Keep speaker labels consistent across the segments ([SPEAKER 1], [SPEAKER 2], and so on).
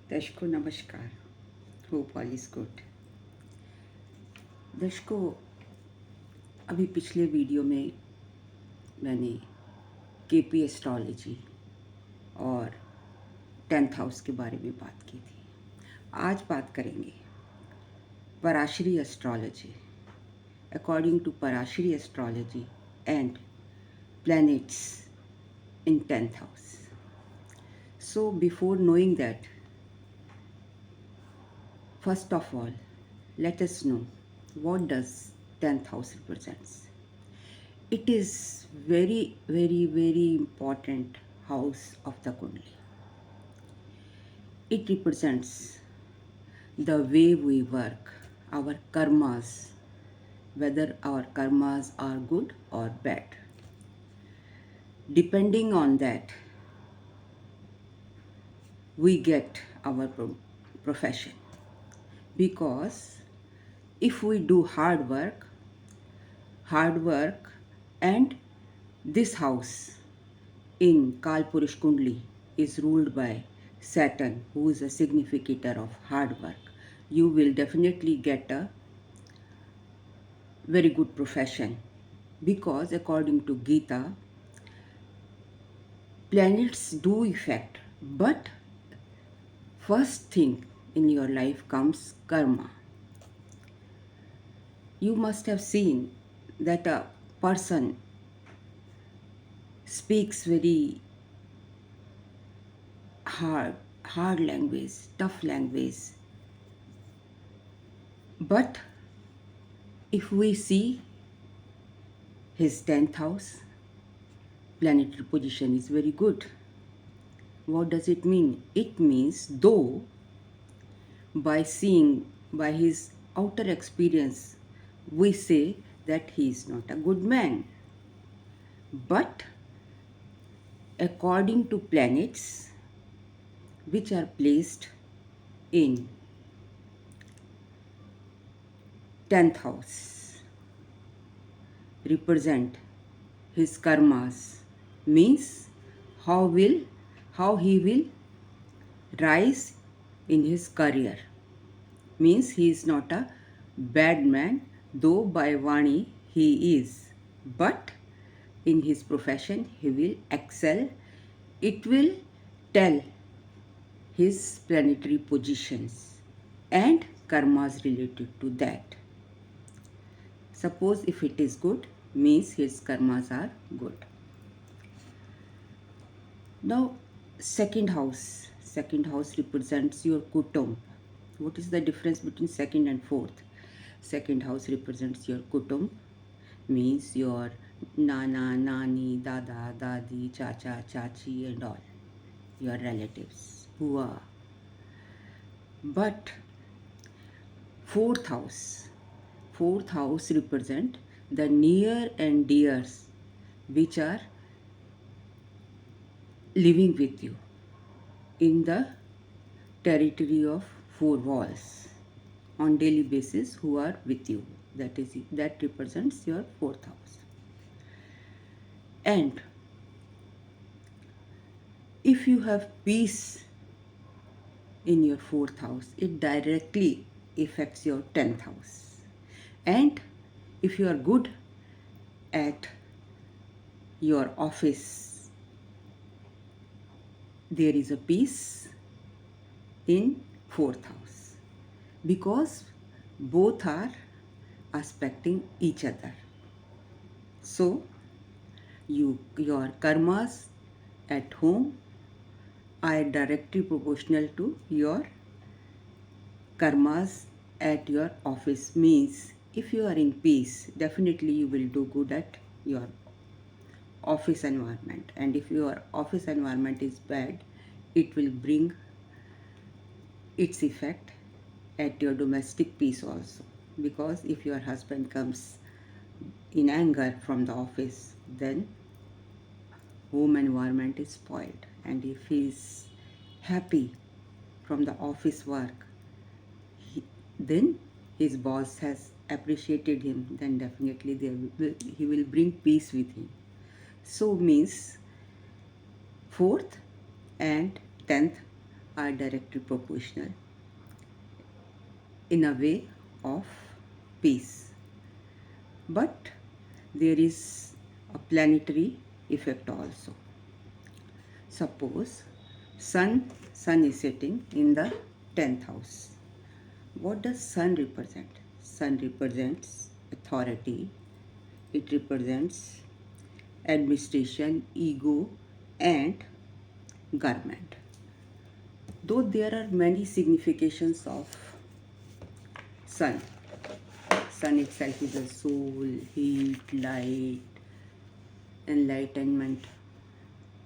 [SPEAKER 1] दर्शकों नमस्कार। Hope all is good. दर्शकों, अभी पिछले वीडियो में मैंने केपी एस्ट्रोलॉजी और 10th हाउस के बारे में बात की थी। आज बात करेंगे Parashari astrology, according to Parashari astrology and planets in 10th house. So before knowing that, first of all, let us know what does 10th house represents. It is very important house of the Kundali. It represents the way we work, our karmas, whether our karmas are good or bad. Depending on that, we get our profession. Because if we do hard work, and this house in Kalpurish Kundli is ruled by Saturn, who is a significator of hard work, you will definitely get a very good profession. Because according to Gita, planets do affect, but first thing in your life comes karma. You must have seen that a person speaks very hard language, tough language. But if we see his 10th house, planetary position is very good. What does it mean? It means though by his outer experience, we say that he is not a good man. But according to planets which are placed in 10th house represent his karmas, means how he will rise in his career. Means he is not a bad man, though by Vani he is, but in his profession he will excel. It will tell his planetary positions and karmas related to that. Suppose if it is good, means his karmas are good. Now, second house represents your kutumb. What is the difference between second and fourth? Second house represents your kutumb, means your nana, nani, dada, dadi, chacha, chachi, and all your relatives who are. But fourth house represent the near and dears which are living with you in the territory of four walls on daily basis, who are with you. That represents your fourth house. And if you have peace in your fourth house, it directly affects your 10th house. And if you are good at your office, there is a peace in fourth house, because both are aspecting each other. So your karmas at home are directly proportional to your karmas at your office. Means if you are in peace, definitely you will do good at your office environment, and if your office environment is bad, it will bring its effect at your domestic peace also. Because if your husband comes in anger from the office, then home environment is spoiled. And if he is happy from the office work, then his boss has appreciated him, then definitely he will bring peace with him. So means 4th and 10th are directly proportional in a way of peace. But there is a planetary effect also. Suppose sun is sitting in the 10th house. What does sun represent? Sun represents authority. It represents administration, ego, and government. Though there are many significations of sun. Sun itself is a soul, heat, light, enlightenment,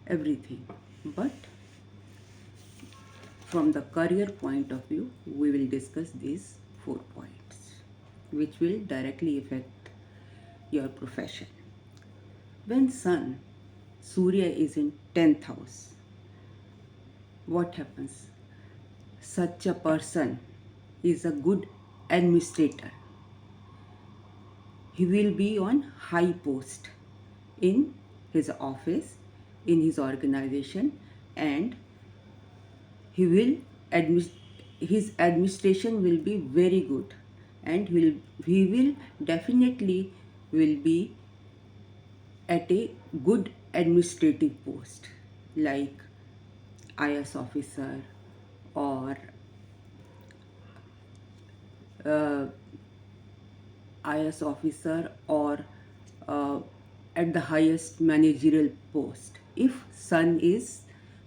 [SPEAKER 1] everything. But from the career point of view, we will discuss these 4 points, which will directly affect your profession. When Sun, Surya is in 10th house, what happens? Such a person is a good administrator. He will be on high post in his office, in his organization, and he will his administration will be very good, and he will definitely will be at a good administrative post like IS officer or uh, IS officer or uh, at the highest managerial post. If Sun is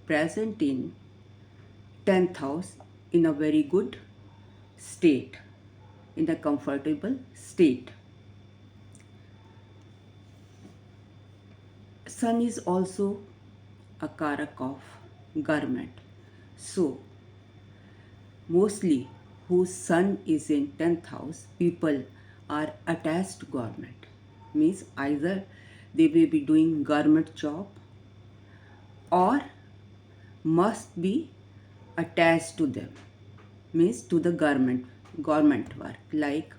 [SPEAKER 1] present in 10th house in a very good state, in a comfortable state. Sun is also a karak of government. So, mostly whose sun is in 10th house, people are attached to government. Means either they may be doing government job or must be attached to them. Means to the government work. Like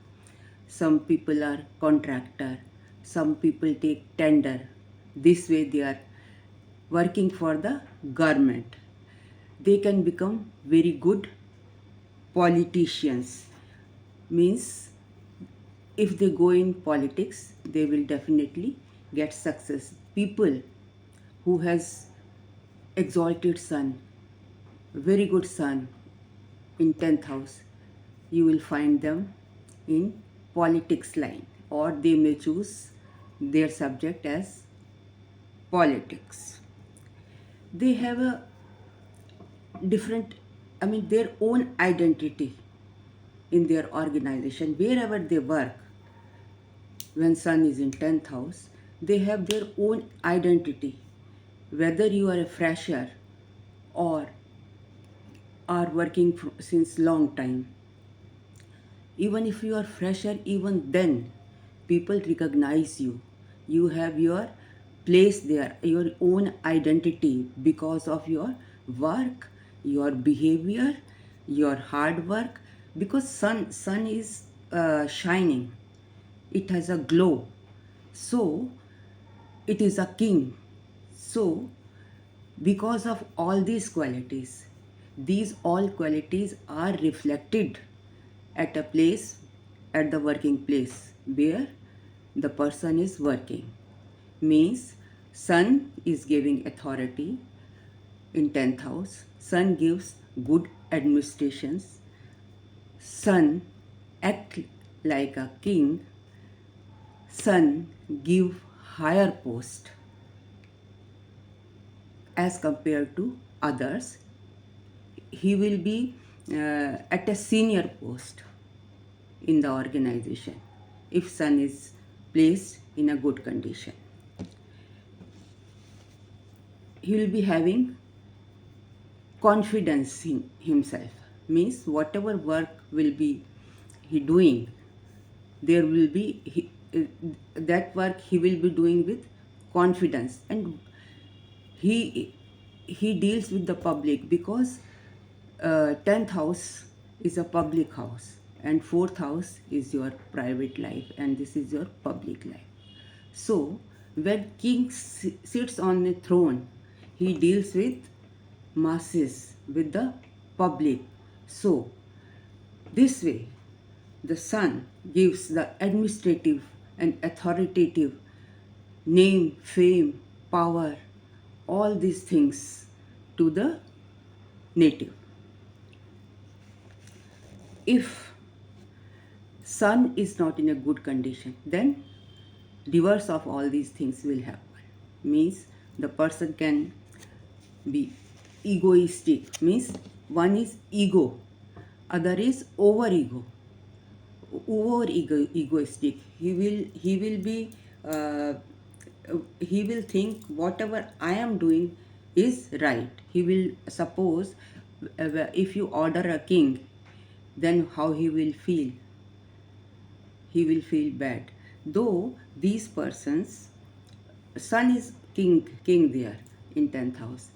[SPEAKER 1] some people are contractor, some people take tender. This way they are working for the government. They can become very good politicians. Means if they go in politics, they will definitely get success. People who has exalted sun, very good sun in 10th house, you will find them in politics line, or they may choose their subject as politics. They have a different, their own identity in their organization. Wherever they work, when sun is in 10th house, they have their own identity. Whether you are a fresher or are working since long time, even if you are fresher, even then people recognize you. You have your place there, your own identity, because of your work, your behavior, your hard work. Because sun is shining, it has a glow, so it is a king. So because of all these qualities, these all qualities are reflected at a place, at the working place where the person is working. Means sun is giving authority in 10th house. Sun gives good administrations. Sun act like a king. Sun give higher post as compared to others. He will be at a senior post in the organization if sun is placed in a good condition. He will be having confidence in himself. Means whatever work will be he doing, there will be that work he will be doing with confidence, and he deals with the public, because 10th house is a public house and 4th house is your private life, and this is your public life. So when king sits on a throne, he deals with masses, with the public. So this way, the sun gives the administrative and authoritative name, fame, power, all these things to the native. If sun is not in a good condition, then reverse of all these things will happen. Means the person can be egoistic. Means one is ego, other is egoistic. He will be uh, he will think whatever I am doing is right. He will suppose, if you order a king, then how he will feel? He will feel bad. Though these persons, sun is king there in 10th house,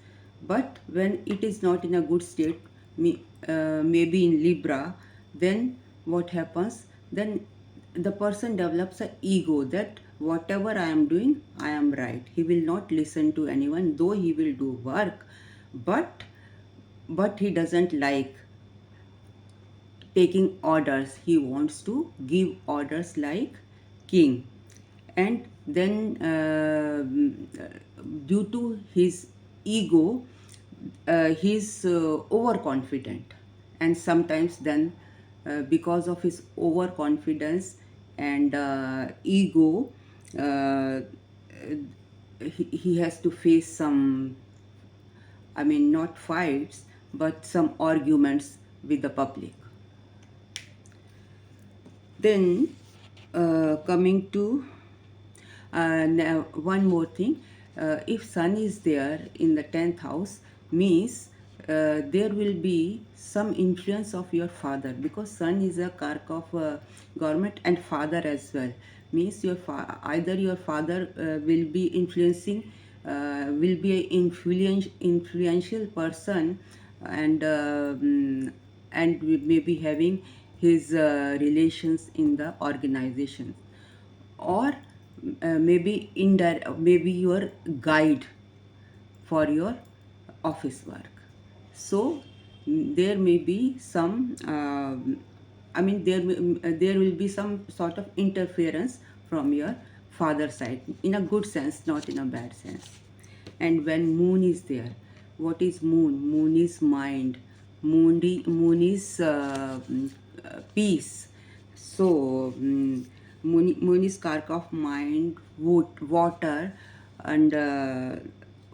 [SPEAKER 1] but when it is not in a good state, maybe in Libra, then what happens? Then the person develops a ego that whatever I am doing, I am right. He will not listen to anyone, though he will do work, but he doesn't like taking orders. He wants to give orders like king. And then due to his ego, he's overconfident. And sometimes then, because of his overconfidence and ego, uh, he has to face some, I mean, not fights, but some arguments with the public. Then, coming to now one more thing, if sun is there in the 10th house, means there will be some influence of your father, because sun is a kark of government and father as well. Means either your father will be influencing, will be an influential person, and we may be having his relations in the organization, or maybe your guide for your office work. So there may be some, there will be some sort of interference from your father side, in a good sense, not in a bad sense. And when moon is there, what is moon? Moon is mind. Moon is peace. So moon is kark of mind, wood, water, and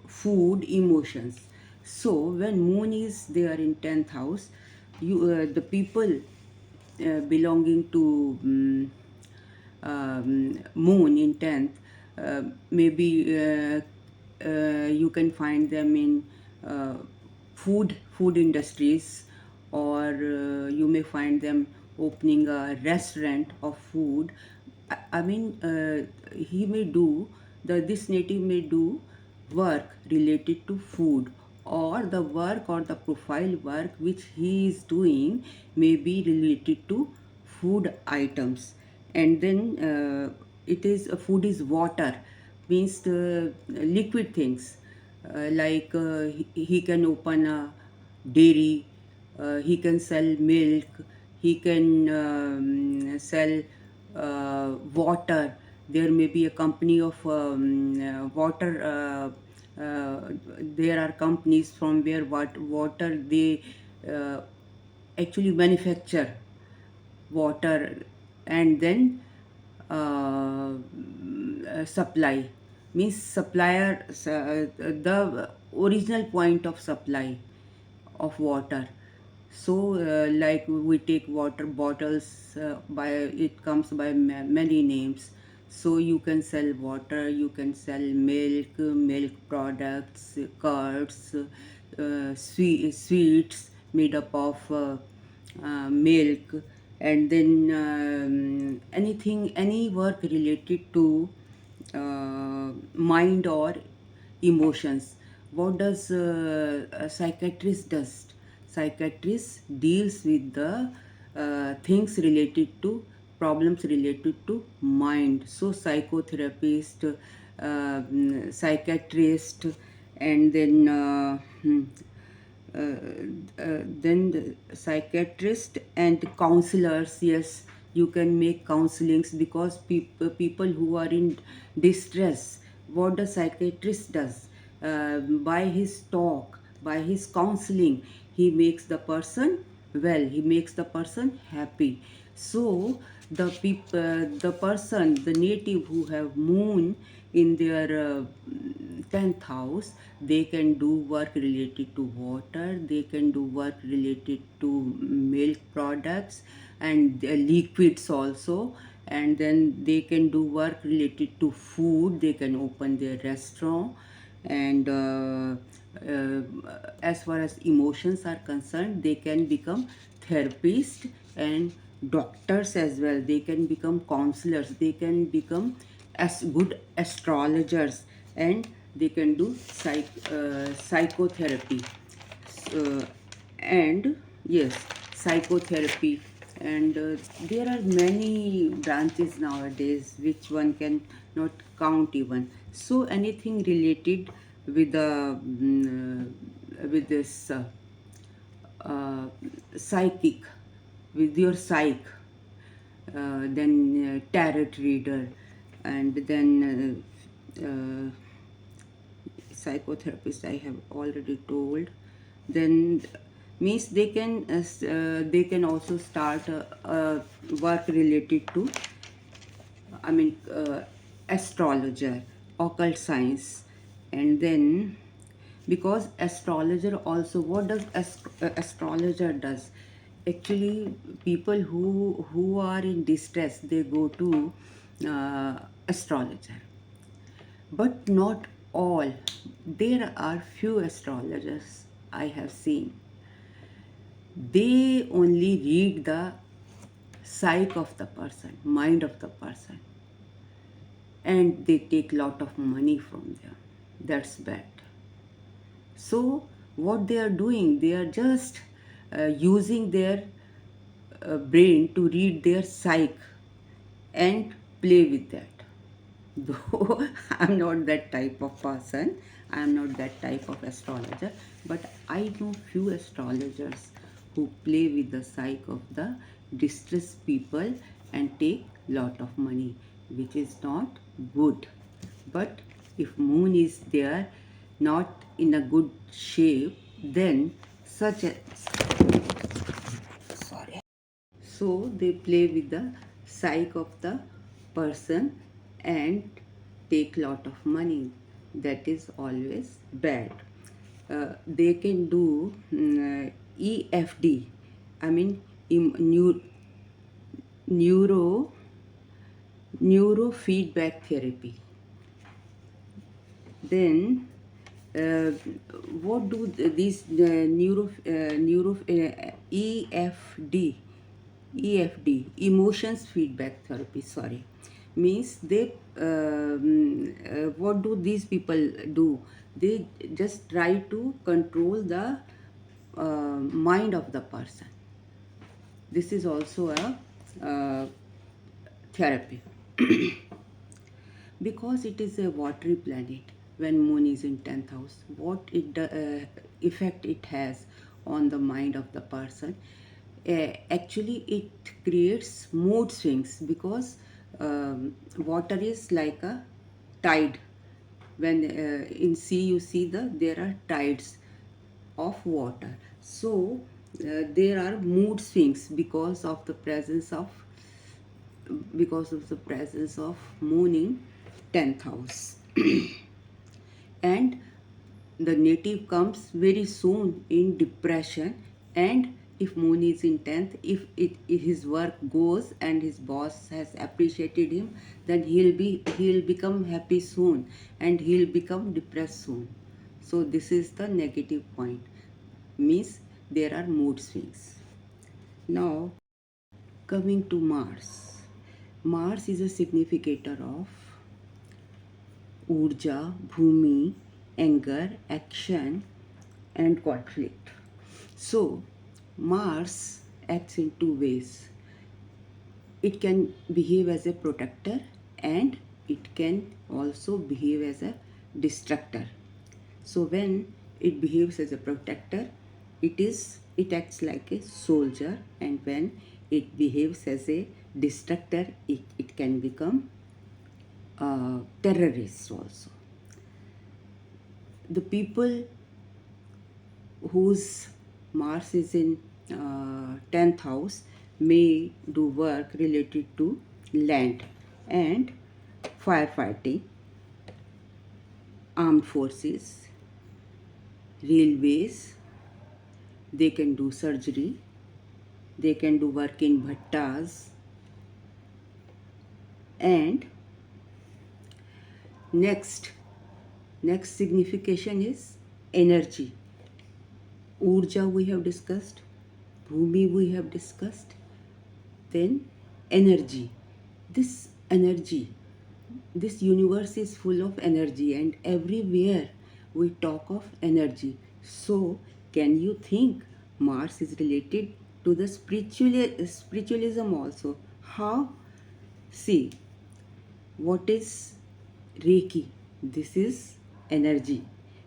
[SPEAKER 1] food, emotions. So when moon is there in 10th house, the people belonging to moon in 10th, maybe you can find them in food industries, or you may find them opening a restaurant of food. He may do, this native may do work related to food, or the work or the profile work which he is doing may be related to food items. And then it is food is water, means the liquid things, like he can open a dairy, he can sell milk, he can sell water. There may be a company of water. There are companies from where water they actually manufacture water, and then supply, means supplier, the original point of supply of water. So like we take water bottles, by it comes by many names. So you can sell water, you can sell milk products, curds, sweets made up of milk, and then any work related to mind or emotions. What does a psychiatrist does? Psychiatrist deals with the things related to, problems related to mind. So psychotherapist, psychiatrist, and then then the psychiatrist and counselors. Yes, you can make counselings, because people who are in distress, what the psychiatrist does, by his talk, by his counseling, he makes the person well, he makes the person happy. So the person, the native who have moon in their 10th house, they can do work related to water, they can do work related to milk products and liquids also, and then they can do work related to food, they can open their restaurant. And uh, as far as emotions are concerned, they can become therapists and doctors as well, they can become counselors, they can become as good astrologers, and they can do psychotherapy. uh, and yes, psychotherapy. And there are many branches nowadays which one can not count even. So anything related with the with this uh, psychic, with your psych, then tarot reader, and then psychotherapist I have already told. Then means they can also start work related to, I mean, astrologer, occult science. And then, because astrologer also, what does astrologer does? Actually, people who are in distress, they go to astrologer, but not all. There are few astrologers I have seen. They only read the psyche of the person, mind of the person, and they take lot of money from them. That's bad. So what they are doing, they are just using their brain to read their psyche and play with that. Though I'm not that type of person, I'm not that type of astrologer, but I know few astrologers who play with the psyche of the distressed people and take lot of money, which is not good. But if moon is there, not in a good shape, then such a, sorry, so they play with the psyche of the person and take lot of money. That is always bad. They can do EFD, I mean neuro neurofeedback therapy. Then uh, what do these neuro EFD, emotions feedback therapy, sorry, means they what do these people do? They just try to control the mind of the person. This is also a therapy. Because it is a watery planet, when moon is in 10th house, what effect it has on the mind of the person. Actually it creates mood swings, because water is like a tide. When in sea you see there are tides of water. So there are mood swings because of the presence of moon in 10th house. And the native comes very soon in depression. And if moon is in 10th, if his work goes and his boss has appreciated him, then he'll become happy soon, and he'll become depressed soon. So this is the negative point, means there are mood swings. Now coming to Mars. Mars is a significator of urja, bhumi, anger, action, and conflict. So, Mars acts in two ways. It can behave as a protector, and it can also behave as a destructor. So, when it behaves as a protector, It acts like a soldier, and when it behaves as a destructor, it can become terrorists also. The people whose Mars is in 10th house may do work related to land and firefighting, armed forces, railways. They can do surgery, they can do work in bhattas, and next signification is energy. Urja we have discussed, Bhumi we have discussed, then energy. This energy, this universe is full of energy, and everywhere we talk of energy. So, can you think Mars is related to the spiritualism also? How? See, what is Reiki? This is energy,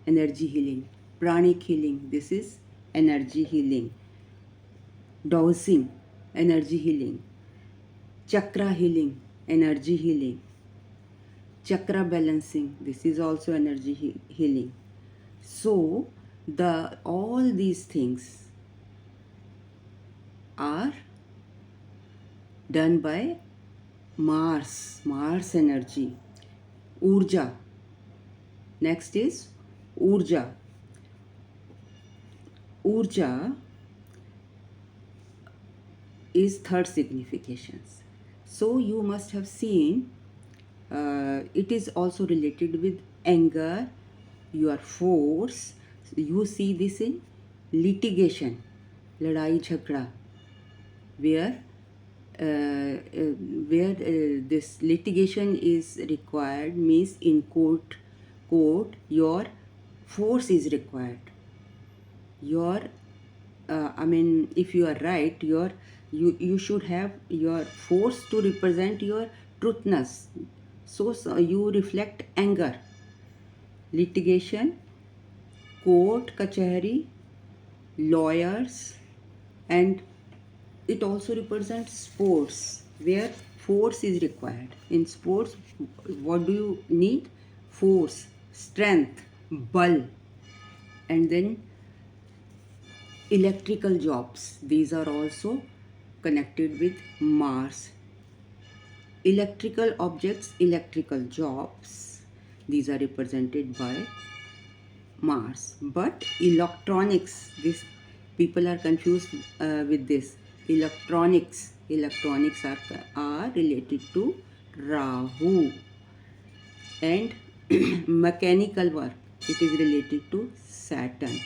[SPEAKER 1] energy healing. Pranic healing, this is energy healing. Dowsing, energy healing. Chakra healing, energy healing. Chakra balancing, this is also energy healing. So the all these things are done by Mars energy. Urja. Next is Urja. Urja is third significations. So you must have seen it is also related with anger, your force. You see this in litigation, ladai jhagda, where this litigation is required, means in court your force is required. Your if you are right, you should have your force to represent your truthness. So you reflect anger. Litigation, court, kachahari, lawyers, and it also represents sports where force is required. In sports, what do you need? Force, strength, bal, and then electrical jobs. These are also connected with Mars. Electrical objects, electrical jobs, these are represented by Mars. But electronics, this people are confused with this. Electronics are related to Rahu, and mechanical work, it is related to Saturn.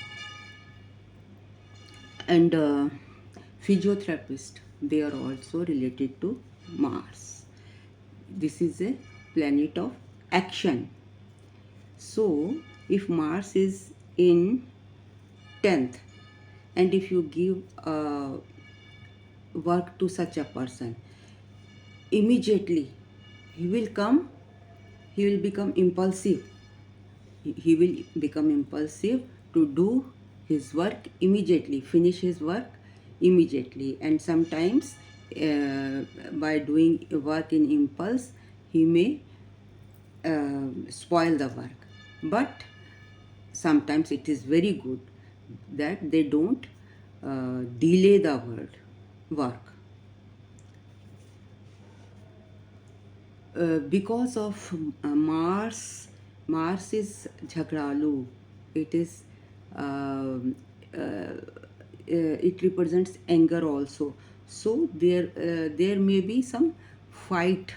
[SPEAKER 1] And physiotherapist, they are also related to Mars. This is a planet of action. So if Mars is in 10th, and if you give work to such a person, immediately he will become impulsive. He will become impulsive to do his work immediately, finish his work immediately. And sometimes by doing work in impulse, he may spoil the work. But sometimes it is very good that they don't delay the work. Because of Mars is jhagralu. It is it represents anger also. So there may be some fight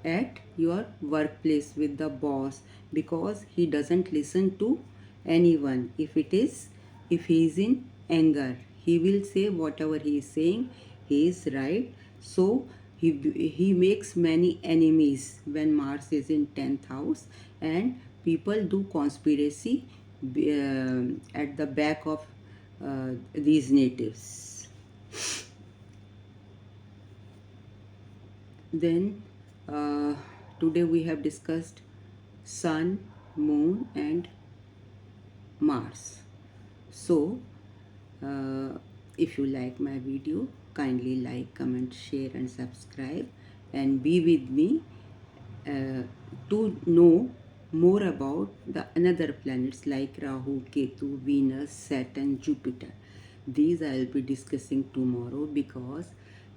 [SPEAKER 1] at your workplace with the boss because he doesn't listen to anyone. If he is in anger, he will say whatever he is saying, he is right. So he makes many enemies when Mars is in 10th house, and people do conspiracy at the back of these natives. Then today we have discussed Sun, Moon, and Mars. So If you like my video, kindly like, comment, share and subscribe, and be with me to know more about the another planets like Rahu, Ketu, Venus, Saturn, Jupiter. These I will be discussing tomorrow because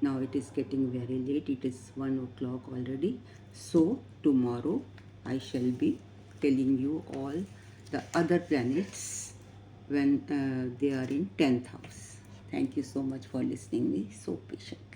[SPEAKER 1] now it is getting very late. It is 1 o'clock already. So tomorrow I shall be telling you all the other planets when they are in 10th house. Thank you so much for listening me so patient.